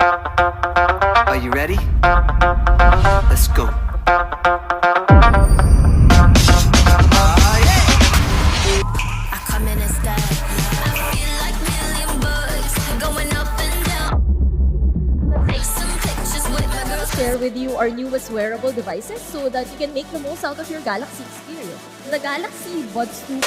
Are you ready? Let's go. Share with you our newest wearable devices so that you can make the most out of your Galaxy experience. The Galaxy Buds 2.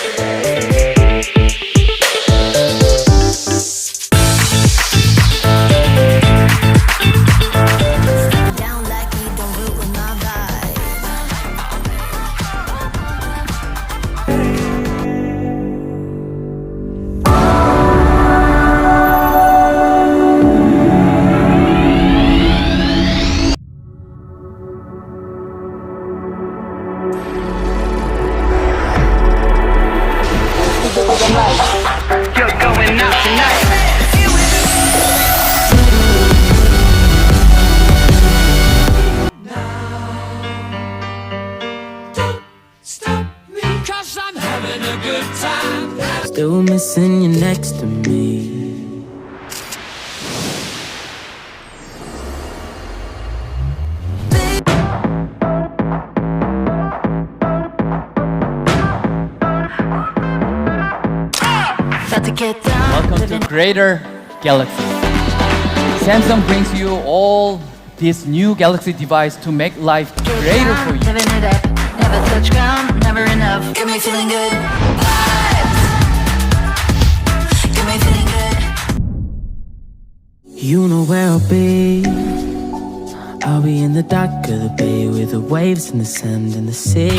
You're going out tonight. Still missing you next to me. Welcome to Greater Galaxy. Samsung brings you all this new Galaxy device to make life greater for you. Living it up, never touch ground, never enough. Get me feeling good. Vibes. Get me feeling good. You know where I'll be. I'll be in the dock of the bay with the waves and the sand and the sea.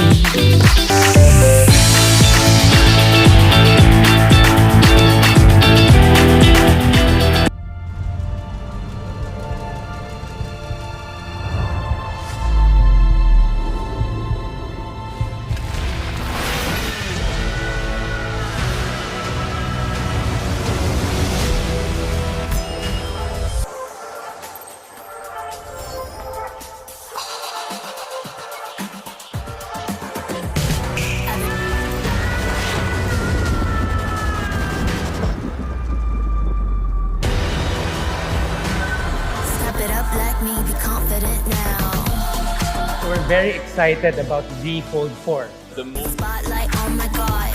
We're very excited about the Fold4. Spotlight, oh my god,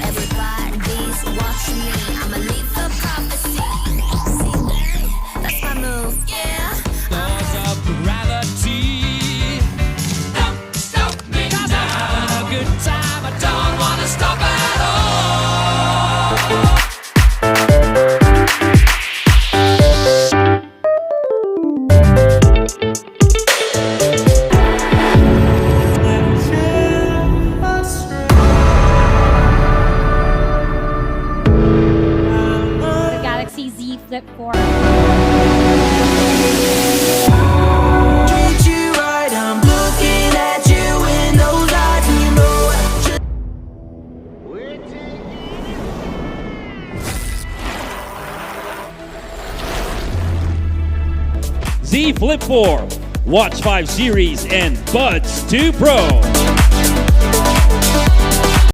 everybody's watching me. I'ma leave the prophecy. That's my move, yeah. Laws of gravity. Don't stop me now. I'm having a good time. I don't wanna stop at all. Flip 4. Treat you right, I'm looking at you in those eyes, and you know Z Flip 4, Watch 5 Series, and Buds 2 Pro.